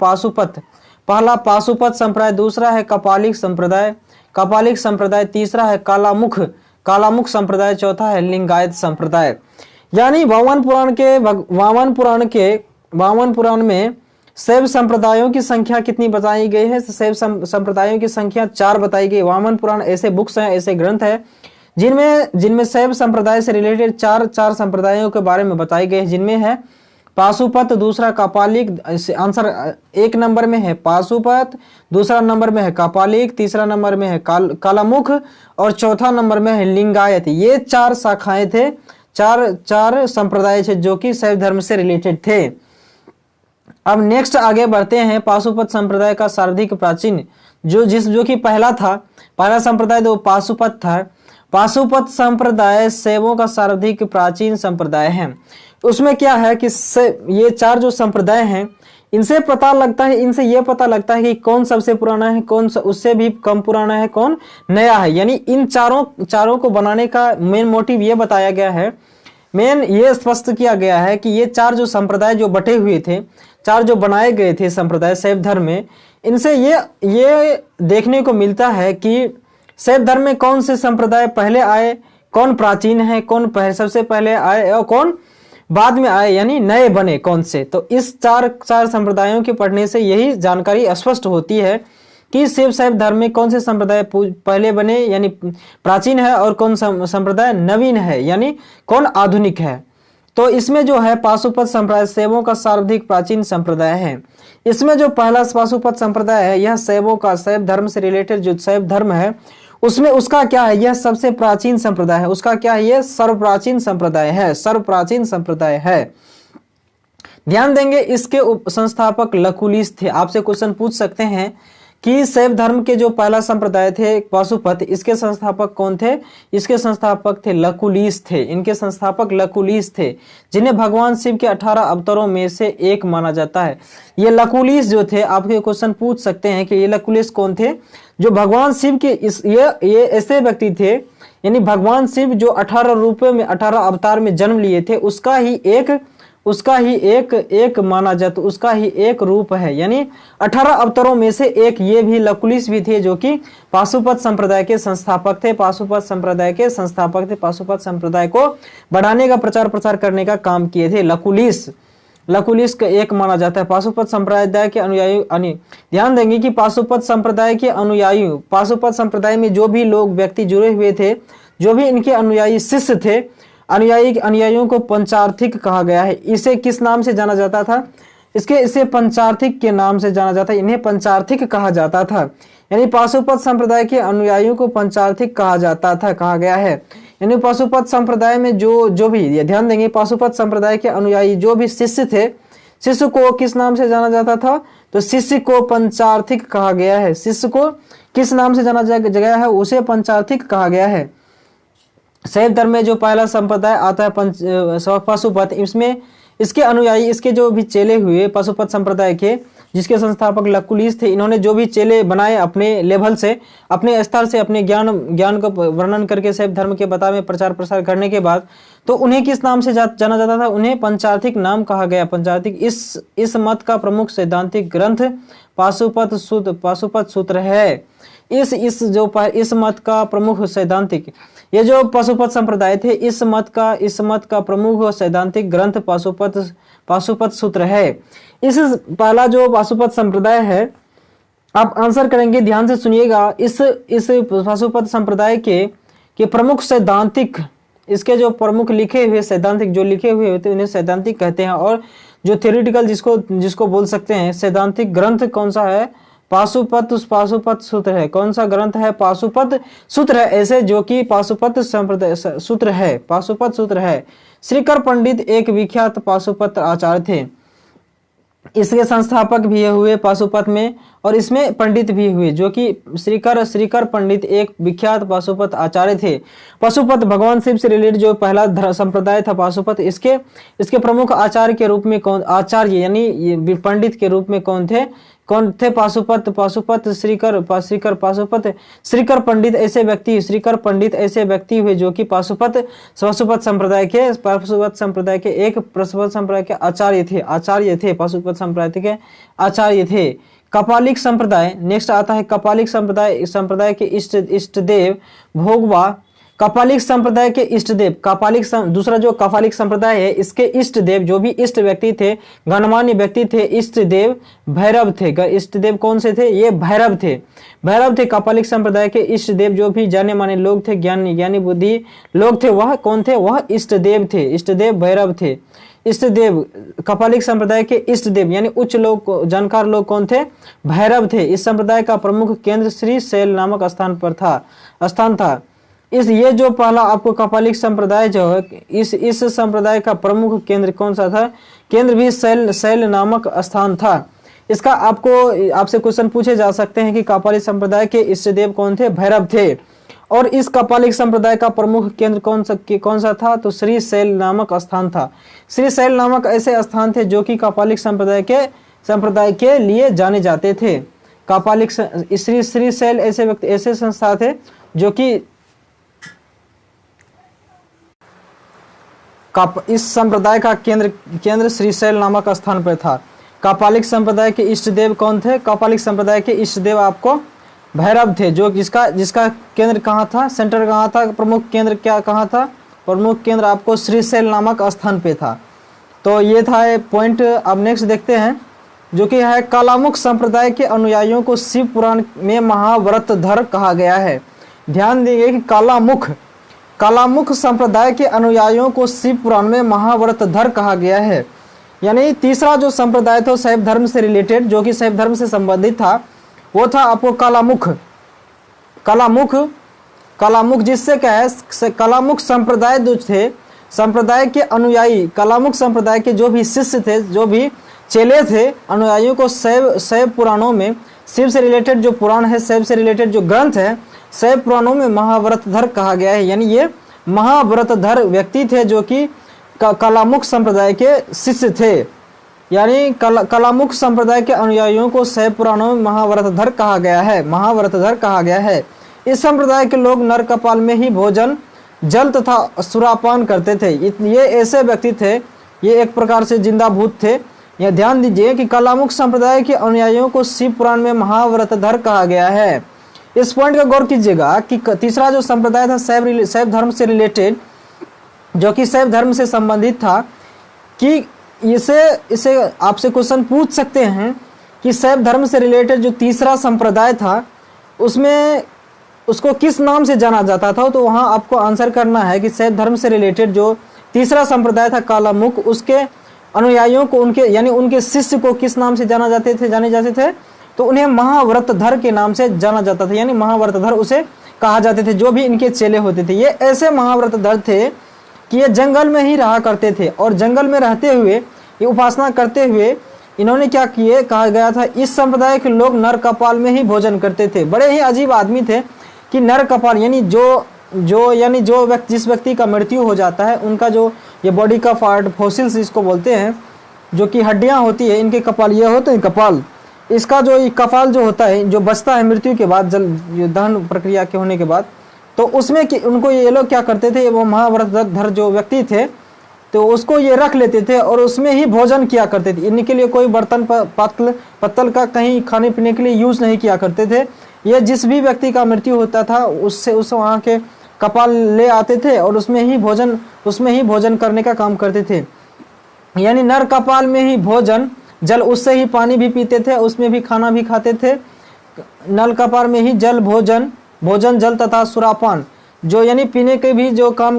पाशुपत संप्रदाय, दूसरा है कपालिक संप्रदाय, तीसरा है कालामुख संप्रदाय, चौथा है लिंगायत संप्रदाय। यानी वामन पुराण में शैव संप्रदायों की संख्या कितनी बताई गई है? शैव संप्रदायों की संख्या 4 बताई गई। वामन पुराण ऐसे बुक्स हैं, ऐसे ग्रंथ हैं जिनमें शैव संप्रदाय से रिलेटेड 4 संप्रदायों के बारे में बताई गए, जिनमें है पाशुपत, दूसरा कापालिक, आंसर 1 नंबर में है पाशुपत, दूसरा नंबर में है कापालिक, तीसरा नंबर में है कालामुख और चौथा नंबर में है लिंगायत। ये 4 शाखाएं थे, चार संप्रदाय थे जो कि शैव धर्म से रिलेटेड थे। अब नेक्स्ट आगे बढ़ते हैं। पाशुपत संप्रदाय का सर्वाधिक प्राचीन जो कि पहला संप्रदाय तो पाशुपत था। पाशुपत संप्रदाय शैवों का सर्वाधिक प्राचीन संप्रदाय है। उसमें क्या है कि ये 4 जो संप्रदाय हैं, इनसे ये पता लगता है कि कौन सबसे पुराना है, कौन उससे भी कम पुराना है, कौन नया है। यानी इन चारों को बनाने का मेन मोटिव ये बताया गया है, ये स्पष्ट किया गया है कि ये 4 जो संप्रदाय जो बटे हुए थे, 4 जो बनाए गए थे संप्रदाय शैव धर्म में, इनसे ये देखने को मिलता है कि शैव धर्म में कौन से संप्रदाय पहले आए, कौन प्राचीन है, कौन सबसे पहले आए और कौन बाद में आए, यानी नए बने कौन से। तो इस 4 संप्रदायों के पढ़ने से यही जानकारी स्पष्ट होती है कि शैव धर्म में कौन से संप्रदाय पहले बने यानी प्राचीन है और कौन संप्रदाय नवीन है यानी कौन आधुनिक है। तो इसमें जो है पाशुपत संप्रदाय शैवों का सर्वाधिक प्राचीन संप्रदाय है। इसमें जो पहला पाशुपत संप्रदाय है, यह शैवों का, शैव धर्म से रिलेटेड जो शैव धर्म है उसमें उसका क्या है, यह सबसे प्राचीन संप्रदाय है। उसका क्या है, यह सर्वप्राचीन संप्रदाय है, सर्वप्राचीन संप्रदाय है। ध्यान देंगे, इसके संस्थापक लकुलिस थे। आपसे क्वेश्चन पूछ सकते हैं कि शैव धर्म के जो पहला संप्रदाय थे पाशुपत, इसके संस्थापक कौन थे? इसके संस्थापक थे लकुलिस थे। इनके संस्थापक लकुलिस थे, जिन्हें भगवान शिव के 18 अवतारों में से एक माना जाता है। ये लकुलिस जो थे, आपके क्वेश्चन पूछ सकते हैं कि ये लकुलिस कौन थे? जो भगवान शिव के ये ऐसे व्यक्ति थे, यानी भगवान शिव जो 18 रूपों में, 18 अवतार में जन्म लिए थे, उसका ही एक माना जाता, उसका ही एक रूप है। यानी 18 अवतारों में से एक ये भी लकुलिस भी थे, जो कि पाशुपत संप्रदाय के संस्थापक थे। पाशुपत संप्रदाय के संस्थापक थे, पाशुपत संप्रदाय को बढ़ाने का, प्रचार प्रसार करने का काम किए थे। लकुलिस का एक माना जाता है। पाशुपत संप्रदाय के अनुयायी, ध्यान देंगे कि पाशुपत संप्रदाय के अनुयायी, पाशुपत संप्रदाय में जो भी लोग व्यक्ति जुड़े हुए थे, जो भी इनके अनुयायी शिष्य थे, अनुयायियों को पंचार्थिक कहा गया है। इसे किस नाम से जाना जाता था? इसे पंचार्थिक के नाम से जाना जाता है। इन्हें पंचार्थिक कहा जाता था। यानी पाशुपत संप्रदाय के अनुयायियों को पंचार्थिक कहा जाता था, कहा गया है। यानी पाशुपत संप्रदाय में जो भी, ध्यान देंगे, पाशुपत संप्रदाय के अनुयायी जो भी शिष्य थे, शिष्य को किस नाम से जाना जाता था? तो शिष्य को पंचार्थिक कहा गया है। शिष्य को किस नाम से जाना गया है? उसे पंचार्थिक कहा गया है। शैव धर्म में जो पहला संप्रदाय आता है पाशुपत, इसमें इसके अनुयायी, इसके जो भी चेले हुए पाशुपत संप्रदाय के, जिसके संस्थापक लकुलिस थे, इन्होंने जो भी चेले बनाए अपने लेवल से, अपने स्तर से, अपने ज्ञान का वर्णन करके शैव धर्म के बता में प्रचार प्रसार करने के बाद, तो उन्हें किस नाम से जाना जाता था? उन्हें पंचार्थिक नाम कहा गया। पंचार्थिक इस मत का प्रमुख सैद्धांतिक ग्रंथ पाशुपत सूत्र है। इस मत का प्रमुख सैद्धांतिक, ये जो पाशुपत संप्रदाय थे, इस मत का प्रमुख सैद्धांतिक ग्रंथ पाशुपत सूत्र है। इस पहला जो पाशुपत संप्रदाय है, आप आंसर करेंगे, ध्यान से सुनिएगा। इस पाशुपत संप्रदाय के प्रमुख सैद्धांतिक, इसके जो प्रमुख लिखे हुए सैद्धांतिक जो लिखे हुए होते हैं उन्हें सैद्धांतिक कहते हैं। और जो थ्योरेटिकल जिसको बोल सकते हैं सैद्धांतिक ग्रंथ कौन सा है? पाशुपत सूत्र है। कौन सा ग्रंथ है? पाशुपत सूत्र है। ऐसे जो कि पाशुपत संप्रदाय सूत्र है, पाशुपत सूत्र है। श्रीकर पंडित एक विख्यात पाशुपत आचार्य थे। इसके संस्थापक भी हुए पाशुपत में, और इसमें पंडित भी हुए, जो कि श्रीकर पंडित एक विख्यात पाशुपत आचार्य थे। पाशुपत भगवान शिव से रिलेटेड जो पहला संप्रदाय था पाशुपत, इसके प्रमुख आचार्य के रूप में आचार्य यानी पंडित के रूप में कौन थे? श्रीकर पंडित ऐसे व्यक्ति हुए जो कि पाशुपत संप्रदाय के एक पाशुपत संप्रदाय के आचार्य थे, पाशुपत संप्रदाय के आचार्य थे। कपालिक संप्रदाय नेक्स्ट आता है। कपालिक संप्रदाय के इष्ट देव भोगवा। कपालिक संप्रदाय के इष्ट देव, दूसरा जो कपालिक संप्रदाय है, इसके इष्ट देव जो भी इष्ट व्यक्ति थे, गणमान्य व्यक्ति थे, इष्ट देव भैरव थे। इष्ट देव कौन से थे? ये भैरव थे। कपालिक संप्रदाय के इष्ट देव जो भी जाने माने लोग थे, ज्ञानी बुद्धि लोग थे, वह कौन थे? वह इष्ट देव थे, इष्ट देव भैरव थे। इष्ट देव, कपालिक संप्रदाय के इष्ट देव यानी उच्च लोग, जानकार लोग कौन थे? भैरव थे। इस संप्रदाय का प्रमुख केंद्र श्री शैल नामक स्थान था। ये जो पहला आपको कपालिक संप्रदाय जो है, इस संप्रदाय का प्रमुख केंद्र कौन सा था? केंद्र भी शैल नामक स्थान था। इसका आपसे क्वेश्चन पूछे जा सकते हैं कि कपालिक संप्रदाय के इष्ट देव कौन थे? भैरव थे। और इस कपालिक संप्रदाय का प्रमुख केंद्र कौन सा था? तो श्री शैल नामक स्थान था। श्री शैल नामक ऐसे स्थान थे जो कि कपालिक संप्रदाय के लिए जाने जाते थे। कपालिक श्री शैल ऐसे संस्था थे जो कि इस संप्रदाय का केंद्र श्रीशैल नामक स्थान पर था। कपालिक संप्रदाय के इष्ट देव कौन थे? कपालिक संप्रदाय के इष्ट देव आपको भैरव थे, जो जिसका केंद्र कहाँ था? सेंटर कहाँ था? प्रमुख केंद्र कहाँ था? प्रमुख केंद्र आपको श्रीशैल नामक स्थान पे था। तो ये था पॉइंट। अब नेक्स्ट देखते हैं, जो कि है कालामुख संप्रदाय के अनुयायियों को शिव पुराण में महाव्रतधर कहा गया है। ध्यान देंगे कि कालामुख संप्रदाय के अनुयायियों को शिव पुराण में महाव्रतधर कहा गया है। यानी तीसरा जो संप्रदाय था शैव धर्म से रिलेटेड, जो कि शैव धर्म से संबंधित था, वो था आपको कालामुख। कालामुख जिससे क्या है, कालामुख संप्रदाय जो थे, संप्रदाय के अनुयायी, कालामुख संप्रदाय के जो भी शिष्य थे, जो भी चेले थे, अनुयायियों को शैव पुराणों में, शिव से रिलेटेड जो पुराण है, शैव से रिलेटेड जो ग्रंथ है, शैव पुराणों में महाव्रतधर कहा गया है। यानी ये महाव्रतधर व्यक्ति थे जो कि कालामुख संप्रदाय के शिष्य थे। यानी कालामुख संप्रदाय के अनुयायियों को शैव पुराणों में महाव्रतधर कहा गया है, महाव्रतधर कहा गया है। इस संप्रदाय के लोग नर कपाल में ही भोजन, जल तथा सुरापान करते थे। ये ऐसे व्यक्ति थे, ये एक प्रकार से जिंदा भूत थे। यह ध्यान दीजिए कि कालामुख संप्रदाय के अनुयायियों को शिव पुराण में महाव्रतधर कहा गया है। इस पॉइंट का गौर कीजिएगा कि तीसरा जो संप्रदाय था शैव धर्म से रिलेटेड, जो कि शैव धर्म से संबंधित था, कि इसे आपसे क्वेश्चन पूछ सकते हैं कि शैव धर्म से रिलेटेड जो तीसरा संप्रदाय था उसमें उसको किस नाम से जाना जाता था। तो वहाँ आपको आंसर करना है कि शैव धर्म से रिलेटेड जो तीसरा संप्रदाय था कालामुख, उसके अनुयायियों को, उनके यानी उनके शिष्य को किस नाम से जाने जाते थे, तो उन्हें महाव्रतधर के नाम से जाना जाता था। यानी महाव्रतधर उसे कहा जाते थे, जो भी इनके चेले होते थे। ये ऐसे महाव्रतधर थे कि ये जंगल में ही रहा करते थे, और जंगल में रहते हुए, ये उपासना करते हुए इन्होंने क्या किए, कहा गया था इस संप्रदाय के लोग नर कपाल में ही भोजन करते थे। बड़े ही अजीब आदमी थे कि नर कपाल, यानी जो व्यक्ति, जिस व्यक्ति का मृत्यु हो जाता है, उनका जो ये बॉडी का पार्ट, फॉसिल्स इसको बोलते हैं, जो कि हड्डियां होती है, इनके कपाल ये होते हैं कपाल, इसका जो कपाल जो होता है, जो बचता है मृत्यु के बाद, दहन प्रक्रिया के होने के बाद, तो उसमें उनको ये लोग क्या करते थे, वो महाव्रतधर जो व्यक्ति थे, तो उसको ये रख लेते थे और उसमें ही भोजन किया करते थे। इनके लिए कोई बर्तन पत्तल का कहीं खाने पीने के लिए यूज नहीं किया करते थे। ये जिस भी व्यक्ति का मृत्यु होता था उससे वहाँ के कपाल ले आते थे और उसमें ही भोजन करने का काम करते थे। यानी नर कपाल में ही भोजन, जल, उससे ही पानी भी पीते थे, उसमें भी खाना भी खाते थे। नल कपाल में ही जल, भोजन जल तथा सुरापान, जो यानी पीने के भी जो काम,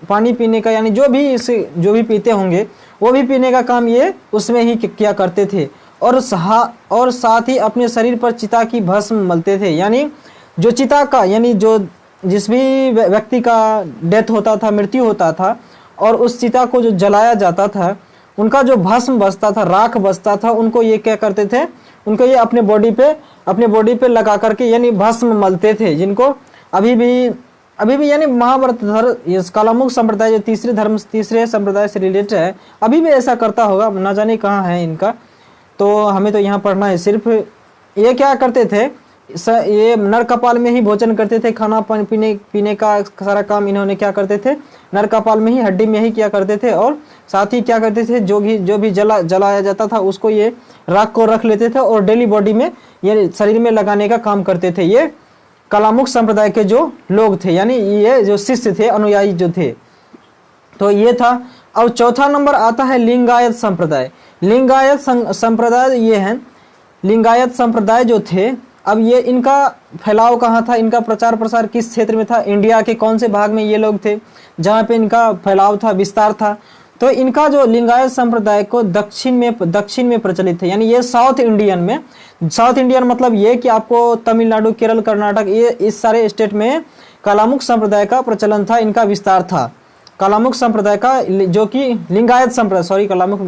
पानी पीने का, यानी जो भी पीते होंगे वो भी पीने का काम ये उसमें ही किया करते थे। और साथ ही अपने शरीर पर चिता की भस्म मलते थे। यानी जो चिता का, यानी जो जिस भी व्यक्ति का डेथ होता था, मृत्यु होता था, और उस चिता को जो जलाया जाता था, उनका जो भस्म बचता था, राख बचता था, उनको ये क्या करते थे, उनको ये अपने बॉडी पे लगा करके यानी भस्म मलते थे। जिनको अभी भी यानी महाव्रतधर, ये कालामुख संप्रदाय जो तीसरे संप्रदाय से रिलेटेड है, अभी भी ऐसा करता होगा, ना जाने कहाँ है इनका, तो हमें तो यहाँ पढ़ना है सिर्फ। ये क्या करते थे, ये नर कपाल में ही भोजन करते थे, खाना पीने का सारा काम इन्होंने क्या करते थे, नर कपाल में ही, हड्डी में ही किया करते थे। और साथ ही क्या करते थे, जो भी जलाया जाता था उसको ये राख को रख लेते थे और डेली बॉडी में, ये शरीर में लगाने का काम करते थे। ये कालामुख संप्रदाय के जो लोग थे, यानी ये जो शिष्य थे, अनुयायी जो थे, तो ये था। अब चौथा नंबर आता है लिंगायत संप्रदाय। लिंगायत संप्रदाय ये है, लिंगायत संप्रदाय जो थे, अब ये इनका फैलाव कहाँ था, इनका प्रचार प्रसार किस क्षेत्र में था, इंडिया के कौन से भाग में ये लोग थे जहाँ पे इनका फैलाव था, विस्तार था। तो इनका जो लिंगायत संप्रदाय को दक्षिण में प्रचलित है। यानी ये साउथ इंडियन मतलब ये कि आपको तमिलनाडु, केरल, कर्नाटक, ये इस सारे स्टेट में कालामुख संप्रदाय का प्रचलन था, इनका विस्तार था। कालामुख संप्रदाय का, जो कि लिंगायत संप्रदाय, सॉरी कालामुख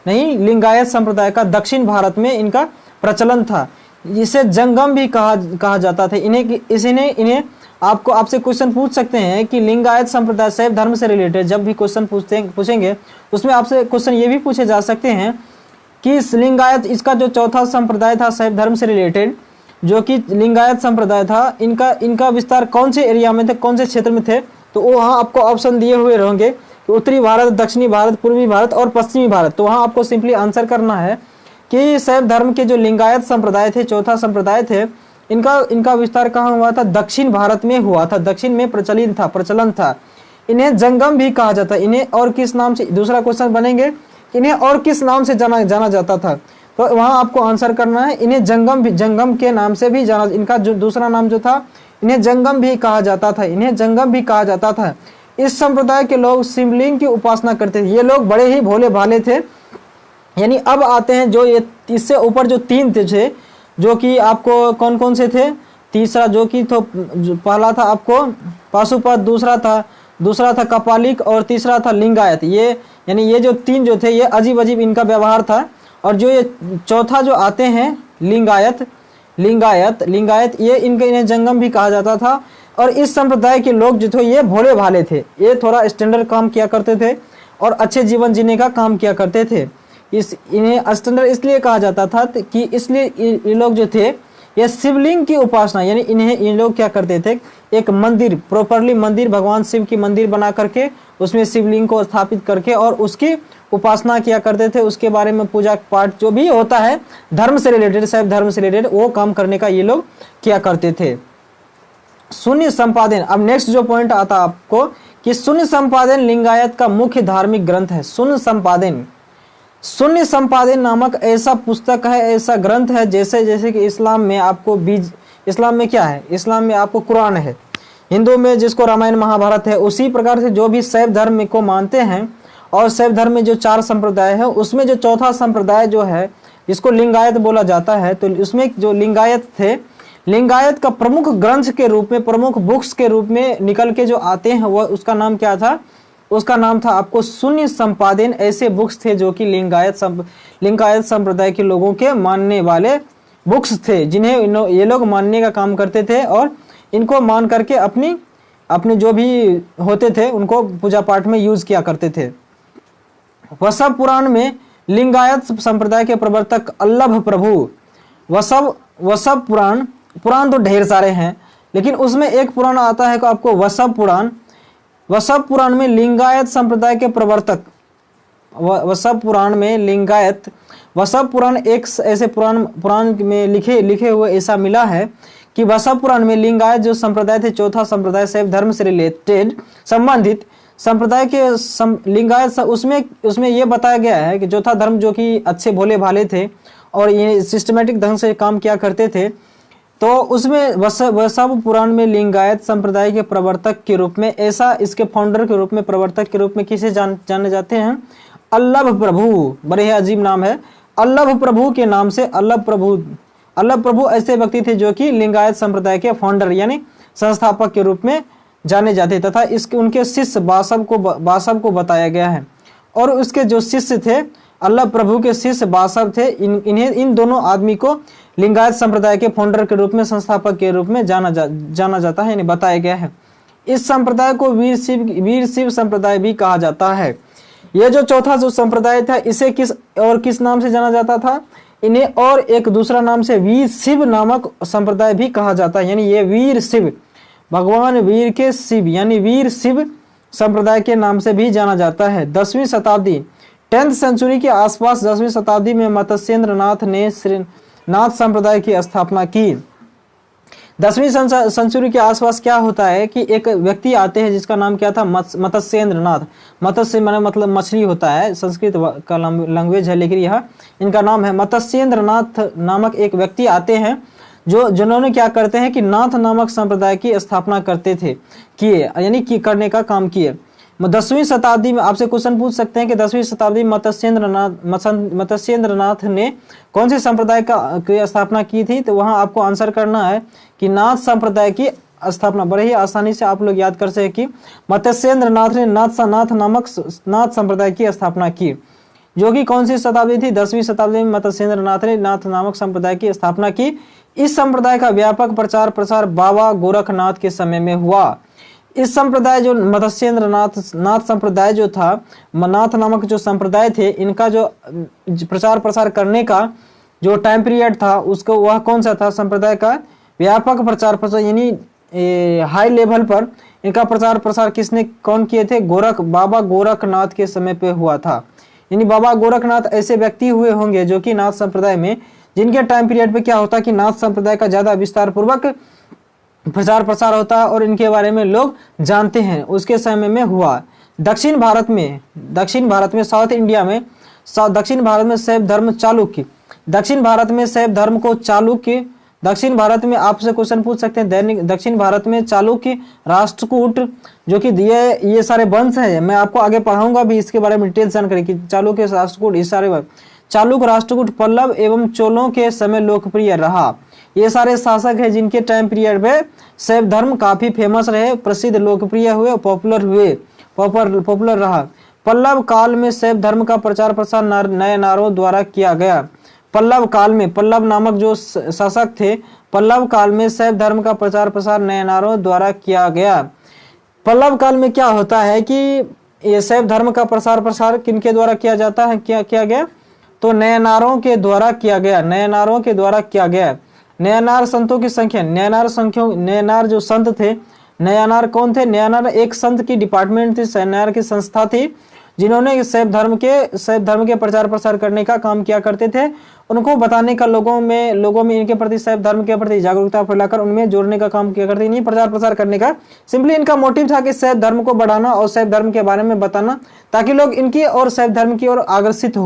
नहीं, लिंगायत संप्रदाय का दक्षिण भारत में इनका प्रचलन था। इसे जंगम भी कहा जाता था। इन्हें आपसे क्वेश्चन पूछ सकते हैं कि लिंगायत संप्रदाय शैव धर्म से रिलेटेड जब भी क्वेश्चन पूछेंगे उसमें आपसे क्वेश्चन ये भी पूछे जा सकते हैं कि लिंगायत, इसका जो चौथा संप्रदाय था शैव धर्म से रिलेटेड, जो कि लिंगायत संप्रदाय था, इनका विस्तार कौन से एरिया में थे, कौन से क्षेत्र में थे। तो वहाँ आपको ऑप्शन दिए हुए रहेंगे कि उत्तरी भारत, दक्षिणी भारत, पूर्वी भारत और पश्चिमी भारत। तो वहाँ आपको सिंपली आंसर करना है कि शैव धर्म के जो लिंगायत संप्रदाय थे, चौथा संप्रदाय थे, इनका विस्तार कहाँ हुआ था, दक्षिण भारत में हुआ था, दक्षिण में प्रचलन था। इन्हें जंगम भी कहा जाता है। इन्हें और किस नाम से, दूसरा क्वेश्चन बनेंगे, इन्हें और किस नाम से जाना जाता था। तो वहाँ आपको आंसर करना है, इन्हें जंगम के नाम से भी जाना, इनका जो दूसरा नाम जो था, इन्हें जंगम भी कहा जाता था। इस संप्रदाय के लोग शिवलिंग की उपासना करते थे। ये लोग बड़े ही भोले भाले थे। यानी अब आते हैं जो ये इससे ऊपर जो 3 थे, जो कि आपको कौन कौन से थे। तीसरा जो कि तो पहला था आपको पाशुपत, दूसरा था कपालिक और तीसरा था लिंगायत। ये यानी ये जो 3 जो थे ये अजीब अजीब इनका व्यवहार था। और जो ये चौथा जो आते हैं लिंगायत ये इन्हें जंगम भी कहा जाता था। और इस संप्रदाय के लोग जो थे ये भोले भाले थे, ये थोड़ा स्टैंडर्ड काम किया करते थे और अच्छे जीवन जीने का काम किया करते थे। इन्हें स्टैंडर्ड इसलिए कहा जाता था कि इसलिए ये लोग जो थे ये शिवलिंग की उपासना, यानी इन लोग क्या करते थे, एक मंदिर प्रॉपरली मंदिर भगवान शिव की मंदिर बना करके उसमें शिवलिंग को स्थापित करके और उसकी उपासना किया करते थे। उसके बारे में पूजा पाठ जो भी होता है धर्म से रिलेटेड, सब धर्म से रिलेटेड वो काम करने का ये लोग किया करते थे। शून्य संपादन, अब नेक्स्ट जो पॉइंट आता आपको कि शून्य संपादन लिंगायत का मुख्य धार्मिक ग्रंथ है। शून्य संपादन नामक ऐसा पुस्तक है, ऐसा ग्रंथ है, जैसे कि इस्लाम में आपको इस्लाम में क्या है, इस्लाम में आपको कुरान है, हिंदू में जिसको रामायण महाभारत है, उसी प्रकार से जो भी शैव धर्म को मानते हैं और शैव धर्म में जो 4 संप्रदाय है उसमें जो चौथा संप्रदाय जो है जिसको लिंगायत बोला जाता है, तो उसमें जो लिंगायत थे, लिंगायत का प्रमुख ग्रंथ के रूप में, प्रमुख बुक्स के रूप में निकल के जो आते हैं वह उसका नाम क्या था, उसका नाम था आपको शून्य संपादन। ऐसे बुक्स थे जो कि लिंगायत संप्रदाय के लोगों के मानने वाले बुक्स थे, जिन्हें ये लोग मानने का काम करते थे और इनको मान करके अपनी जो भी होते थे उनको पूजा पाठ में यूज किया करते थे। वसव पुराण में लिंगायत संप्रदाय के प्रवर्तक अल्लभ प्रभु वसव पुराण तो ढेर सारे हैं, लेकिन उसमें एक पुराण आता है कि आपको वसव पुराण में लिंगायत संप्रदाय के प्रवर्तक वसव पुराण एक ऐसे पुराण में लिखे हुए ऐसा मिला है कि वसव पुराण में लिंगायत जो संप्रदाय थे, चौथा संप्रदाय शैव धर्म से रिलेटेड संबंधित संप्रदाय के लिंगायत उसमें ये बताया गया है कि चौथा धर्म जो कि अच्छे भोले भाले थे और ये सिस्टमेटिक ढंग से काम किया करते थे, तो उसमें वसव पुराण में लिंगायत संप्रदाय के प्रवर्तक के रूप में, ऐसा इसके फाउंडर के रूप में, प्रवर्तक के रूप में किसे जाने जाते हैं, अल्लभ प्रभु। बड़े ही अजीब नाम है, अल्लभ प्रभु के नाम से अल्लभ प्रभु ऐसे व्यक्ति थे जो कि लिंगायत संप्रदाय के फाउंडर यानी संस्थापक के रूप में जाने जाते, तथा इसके उनके शिष्य बासव को बताया गया है। और उसके जो शिष्य थे, अल्लभ प्रभु के शिष्य बासव थे, इन दोनों आदमी को लिंगायत संप्रदाय के फाउंडर के रूप में, संस्थापक के रूप में जाना जाता है, यानी बताया गया है। इस संप्रदाय को वीर शिव संप्रदाय भी कहा जाता है। यह जो चौथा जो संप्रदाय था इसे किस नाम से जाना जाता था, इन्हें और एक दूसरा नाम से वीर शिव नामक संप्रदाय भी कहा जाता है, यानी ये वीर शिव, भगवान वीर के शिव यानी वीर शिव संप्रदाय के नाम से भी जाना जाता है। 10वीं शताब्दी 10th सेंचुरी के आसपास 10वीं शताब्दी में मत्स्येंद्र नाथ ने श्रीनाथ संप्रदाय की स्थापना की। 10वीं सेंचुरी के आसपास क्या होता है कि एक व्यक्ति आते हैं जिसका नाम क्या था, मत्स्येंद्र नाथ। मत्स्य माने मतलब मछली होता है, संस्कृत का लैंग्वेज है, लेकिन यह इनका नाम है। मत्स्येंद्र नाथ नामक एक व्यक्ति आते हैं जिन्होंने क्या करते हैं कि नाथ नामक संप्रदाय की स्थापना करने का काम किए। 10वीं शताब्दी में आपसे क्वेश्चन पूछ सकते हैं कि 10वीं शताब्दी में मत्स्येंद्र नाथ ने कौन से संप्रदाय की स्थापना की थी, तो वहां आपको आंसर करना है कि नाथ संप्रदाय की स्थापना। बड़े ही आसानी से आप लोग याद कर सके कि मत्स्येंद्र नाथ ने नाथ नामक नाथ संप्रदाय की स्थापना की, जो कि कौन सी शताब्दी थी, 10वीं शताब्दी में मत्स्येंद्र नाथ ने नाथ नामक संप्रदाय की स्थापना की। इस संप्रदाय का व्यापक प्रचार प्रसार बाबा गोरखनाथ के समय में हुआ। इस संप्रदाय जो मत्स्येंद्र नाथ संप्रदाय जो था, नाथ नामक जो संप्रदाय थे, इनका जो प्रचार प्रसार करने का जो टाइम पीरियड था उसको वह कौन सा था, संप्रदाय का व्यापक प्रचार प्रसार यानी हाई लेवल पर इनका प्रचार प्रसार कौन किए थे, बाबा गोरखनाथ के समय पे हुआ था। यानी बाबा गोरखनाथ ऐसे व्यक्ति हुए होंगे जो कि नाथ संप्रदाय में, जिनके टाइम पीरियड पे क्या होता कि नाथ संप्रदाय का ज्यादा विस्तार पूर्वक प्रचार प्रसार होता है और इनके बारे में लोग जानते हैं, उसके समय में हुआ। दक्षिण भारत में साउथ इंडिया में दक्षिण भारत में शैव धर्म चालुक्य, दक्षिण भारत में शैव धर्म को चालुक्य, दक्षिण भारत में आपसे क्वेश्चन पूछ सकते हैं, दक्षिण भारत में चालुक्य, राष्ट्रकूट, जो कि ये सारे वंश है। मैं आपको आगे पढ़ाऊंगा भी इसके बारे में डिटेल जानकारी कि चालुक्य, राष्ट्रकूट, ये सारे चालुक, राष्ट्रकूट, पल्लव एवं चोलों के समय लोकप्रिय रहा। ये सारे शासक हैं जिनके टाइम पीरियड में शैव धर्म काफी फेमस रहे, प्रसिद्ध, लोकप्रिय हुए, पॉपुलर रहा। पल्लव काल में शैव धर्म का प्रचार प्रसार नयनारों द्वारा किया गया। पल्लव काल में, पल्लव नामक जो शासक थे, पल्लव काल में शैव धर्म का प्रचार प्रसार नयनारों द्वारा किया गया। पल्लव काल में क्या होता है कि ये शैव धर्म का प्रसार प्रसार किनके द्वारा किया जाता है, क्या किया गया, तो नयनारों के द्वारा किया गया, नयनारों के द्वारा किया गया। नयनार संतों की संख्या, नयनार जो संत थे, नयनार कौन थे, नयनार एक संत की डिपार्टमेंट थी, नयनार की संस्था थी, जिन्होंने शैव धर्म के प्रचार प्रसार करने का काम किया करते थे। उनको बताने का, लोगों में इनके प्रति, शैव धर्म के प्रति जागरूकता फैलाकर उनमें जोड़ने का काम किया करते, नहीं प्रचार प्रसार करने का। सिंपली इनका मोटिव था कि शैव धर्म को बढ़ाना और शैव धर्म के बारे में बताना, ताकि लोग इनकी और शैव धर्म की ओर अग्रसित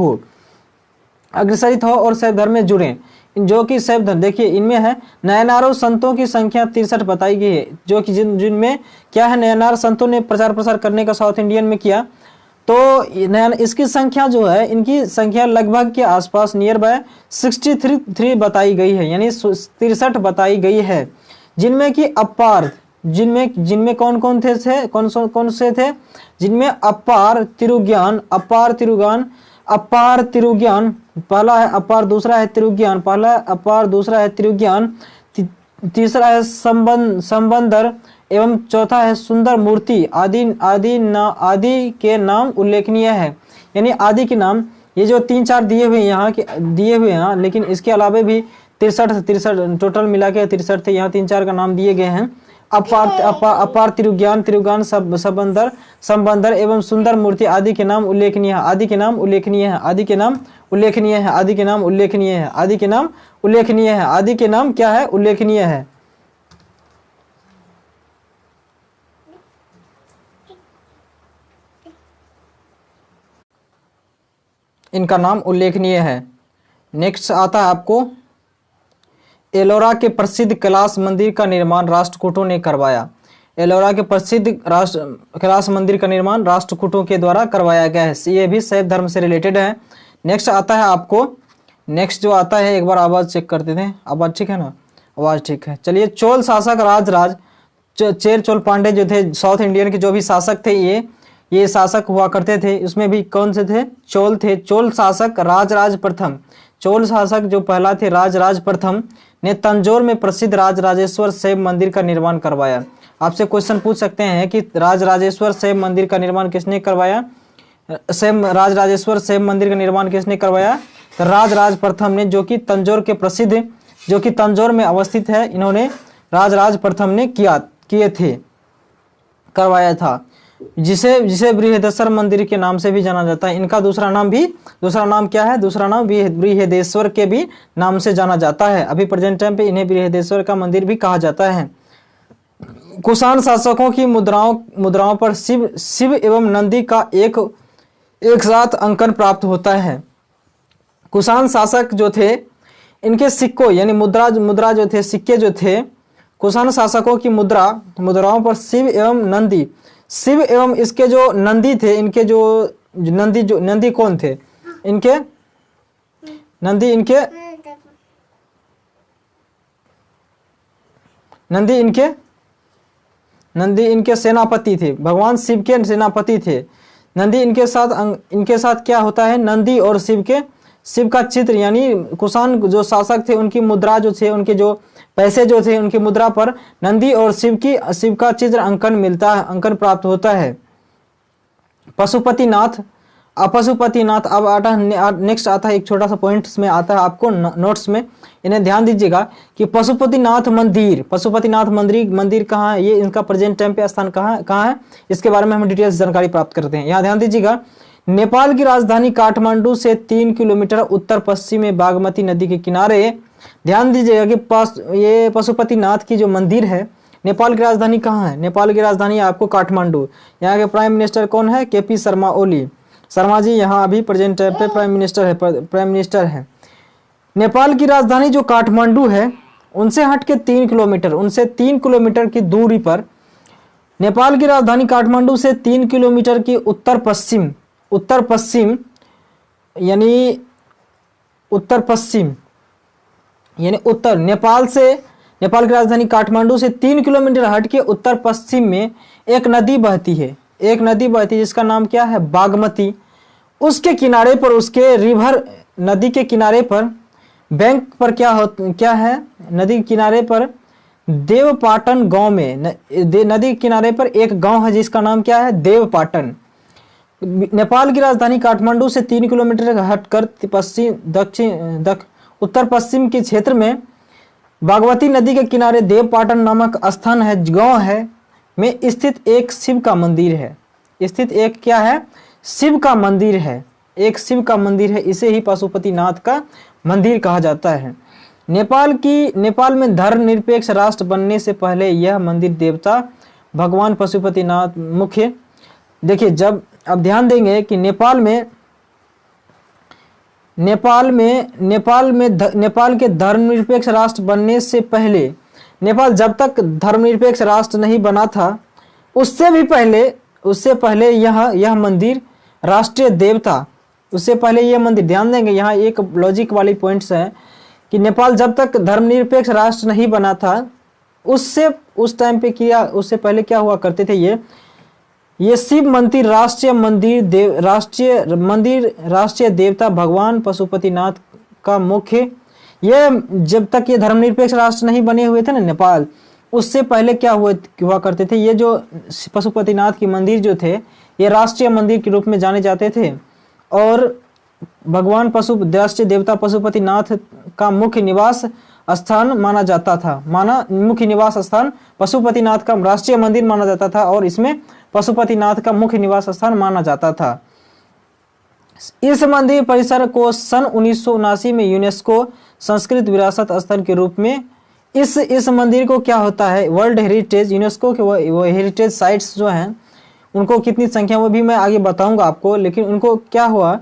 हो और शैव धर्म में जुड़े। जो कि शैव धर्म, देखिए इनमें है नयनारों संतों की संख्या 63 बताई गई है, जो कि जिनमें क्या है, नयनार संतों ने प्रचार प्रसार करने का साउथ इंडियन में किया। तो इसकी संख्या जो है, इनकी संख्या लगभग के आसपास नियर बाय 63 बताई गई है, यानी 63 बताई गई है, जिनमें कि अपार, जिनमें कौन से थे, जिनमें अपार तिरुज्ञान, पहला है अपार, दूसरा है तिरुज्ञान, तीसरा है संबंदर एवं चौथा है सुंदर मूर्ति। आदि के नाम उल्लेखनीय है, यानी आदि के नाम, ये जो 3-4 दिए हुए यहाँ, लेकिन इसके अलावा भी 63 टोटल मिला के 63 थे, यहाँ 3-4 का नाम दिए गए हैं। अपार तिरुज्ञान, संबंदर एवं सुंदर मूर्ति आदि के नाम उल्लेखनीय है, आदि के नाम उल्लेखनीय है, आदि के नाम उल्लेखनीय है, आदि के नाम उल्लेखनीय है, आदि के नाम उल्लेखनीय है, आदि के नाम क्या है, उल्लेखनीय है। इनका नाम उल्लेखनीय है। नेक्स्ट आता है आपको, एलोरा के प्रसिद्ध कैलाश मंदिर का निर्माण राष्ट्रकूटों ने करवाया। एलोरा के प्रसिद्ध कैलाश मंदिर का निर्माण राष्ट्रकूटों के द्वारा करवाया गया है। ये भी शैव धर्म से रिलेटेड है। नेक्स्ट आता है आपको, नेक्स्ट जो आता है, एक बार आवाज चेक करते थे, आवाज ठीक है ना, आवाज ठीक है। चलिए, चोल शासक चेर चोल पांडे जो थे, साउथ इंडियन के जो भी शासक थे, ये शासक हुआ करते थे। उसमें भी कौन से थे, चोल थे। चोल शासक राजराज प्रथम, चोल शासक जो पहला थे, राजराज प्रथम ने तंजौर में प्रसिद्ध राजराजेश्वर शैव मंदिर का निर्माण करवाया। आपसे क्वेश्चन पूछ सकते हैं कि राजराजेश्वर शैव मंदिर का निर्माण किसने करवाया, राजराजेश्वर शैव मंदिर का निर्माण किसने करवाया, तो राजराज प्रथम ने, जो कि तंजौर के प्रसिद्ध, जो कि तंजौर में अवस्थित है, इन्होंने राजराज प्रथम ने करवाया था, जिसे बृहदेश्वर मंदिर के नाम से भी जाना जाता है। इनका दूसरा नाम क्या है, दूसरा नाम बृहदेश्वर के भी नाम से जाना जाता है। अभी प्रेजेंट टाइम पे इन्हें बृहदेश्वर का मंदिर भी कहा जाता है। कुषाण शासकों की मुद्राओं पर शिव एवं नंदी का एक साथ अंकन प्राप्त होता है। कुषाण शासक जो थे, इनके सिक्कों यानी मुद्रा जो थे, सिक्के जो थे, कुषाण शासकों की मुद्राओं पर शिव एवं इसके जो नंदी थे, इनके जो नंदी कौन थे, नंदी इनके सेनापति थे, भगवान शिव के सेनापति थे। नंदी इनके साथ क्या होता है, नंदी और शिव का चित्र, यानी कुषाण जो शासक थे, उनकी मुद्रा जो थे, उनके जो पैसे जो थे, उनकी मुद्रा पर नंदी और शिव का चित्र अंकन प्राप्त होता है। पशुपतिनाथ। अब नेक्स्ट आता है, एक छोटा सा पॉइंट्स में आता है आपको नोट्स में, इन्हें ध्यान दीजिएगा कि पशुपतिनाथ मंदिर कहाँ है, ये इनका प्रेजेंट टाइम पे स्थान कहाँ है, इसके बारे में हम डिटेल्स जानकारी प्राप्त करते हैं। यहाँ ध्यान दीजिएगा, नेपाल की राजधानी काठमांडू से 3 किलोमीटर उत्तर पश्चिम में बागमती नदी के किनारे। ध्यान दीजिएगा कि ये पशुपतिनाथ की जो मंदिर है, नेपाल की राजधानी कहाँ है, नेपाल की राजधानी आपको काठमांडू। यहाँ के प्राइम मिनिस्टर कौन है, केपी शर्मा ओली, शर्मा जी यहाँ अभी प्रेजेंट टाइम पे प्राइम मिनिस्टर है। नेपाल की राजधानी जो काठमांडू है, उनसे हट के 3 किलोमीटर की दूरी पर, नेपाल की राजधानी काठमांडू से 3 किलोमीटर की उत्तर पश्चिम यानी उत्तर पश्चिम यानी उत्तर नेपाल की राजधानी काठमांडू से 3 किलोमीटर हट के उत्तर पश्चिम में एक नदी बहती है, जिसका नाम क्या है, बागमती। उसके किनारे पर, उसके रिवर नदी के किनारे पर, बैंक पर क्या है, नदी के किनारे पर देवपाटन गांव में, नदी के किनारे पर एक गांव है जिसका नाम क्या है, देवपाटन। नेपाल की राजधानी काठमांडू से 3 किलोमीटर हटकर उत्तर पश्चिम के क्षेत्र में बागमती नदी के किनारे देवपाटन नामक स्थान है, गांव है, में स्थित एक शिव का मंदिर है। स्थित एक क्या है, शिव का मंदिर है, एक शिव का मंदिर है। इसे ही पशुपतिनाथ का मंदिर कहा जाता है। नेपाल में धर्मनिरपेक्ष राष्ट्र बनने से पहले यह मंदिर देवता भगवान पशुपतिनाथ मुख्य, देखिए जब अब ध्यान देंगे कि नेपाल के धर्मनिरपेक्ष राष्ट्र बनने से पहले, नेपाल जब तक धर्मनिरपेक्ष राष्ट्र नहीं बना था, उससे पहले यह मंदिर राष्ट्रीय देवता, उससे पहले यह मंदिर, ध्यान देंगे यहाँ एक लॉजिक वाली पॉइंट्स है कि नेपाल जब तक धर्मनिरपेक्ष राष्ट्र नहीं बना था, उस टाइम पे उससे पहले क्या हुआ करते थे, ये शिव मंदिर राष्ट्रीय देवता भगवान पशुपतिनाथ का मुख्य, ये जब तक ये धर्मनिरपेक्ष राष्ट्र नहीं बने हुए थे ना नेपाल, उससे पहले क्या हुआ करते थे, ये जो पशुपतिनाथ के मंदिर जो थे, ये राष्ट्रीय मंदिर के रूप में जाने जाते थे। और भगवान राष्ट्रीय देवता पशुपतिनाथ का मुख्य निवास स्थान माना जाता था, मुख्य निवास स्थान पशुपतिनाथ का राष्ट्रीय मंदिर माना जाता था, और इसमें पशुपतिनाथ का मुख्य निवास स्थान माना जाता था। इस मंदिर परिसर को सन 1979 में यूनेस्को संस्कृत विरासत स्थल के रूप में, इस मंदिर को क्या होता है, वर्ल्ड हेरिटेज, यूनेस्को के वो हेरिटेज साइट्स जो हैं उनको कितनी संख्या वो भी मैं आगे बताऊंगा आपको, लेकिन उनको क्या हुआ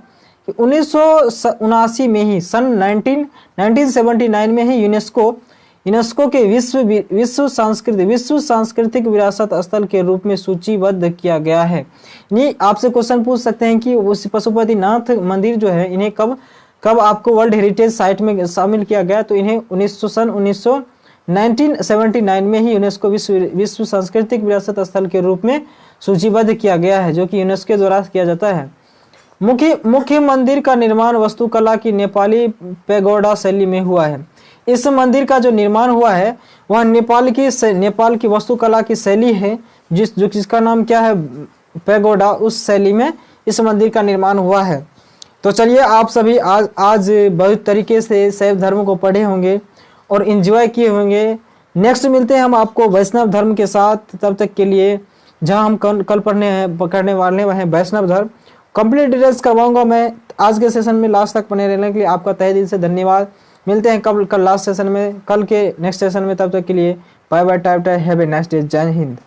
कि 1979 में ही, सन 1979 में ही यूनेस्को के विश्व सांस्कृतिक विरासत स्थल के रूप में सूचीबद्ध किया गया है। नहीं, आपसे क्वेश्चन पूछ सकते हैं कि उस पशुपतिनाथ मंदिर जो है, इन्हें कब आपको वर्ल्ड हेरिटेज साइट में शामिल किया गया, तो इन्हें 1979 में ही यूनेस्को विश्व सांस्कृतिक विरासत स्थल के रूप में सूचीबद्ध किया गया है, जो कि यूनेस्को द्वारा किया जाता है। मुख्य मंदिर का निर्माण वास्तुकला की नेपाली पैगोडा शैली में हुआ है। इस मंदिर का जो निर्माण हुआ है वह नेपाल की वास्तुकला की शैली है, जिसका नाम क्या है, पैगोडा, उस शैली में इस मंदिर का निर्माण हुआ है। तो चलिए, आप सभी आज बहुत तरीके से शैव धर्म को पढ़े होंगे और एंजॉय किए होंगे। नेक्स्ट मिलते हैं हम आपको वैष्णव धर्म के साथ, तब तक के लिए जहां हम कल पढ़ने वाले हैं वैष्णव धर्म। कंप्लीट डिटेल्स करवाऊंगा मैं। आज के सेशन में लास्ट तक बने रहने के लिए आपका तहे दिल से धन्यवाद। मिलते हैं कल लास्ट सेशन में, कल के नेक्स्ट सेशन में। तब तक के लिए bye bye, type have a nice day. जय हिंद।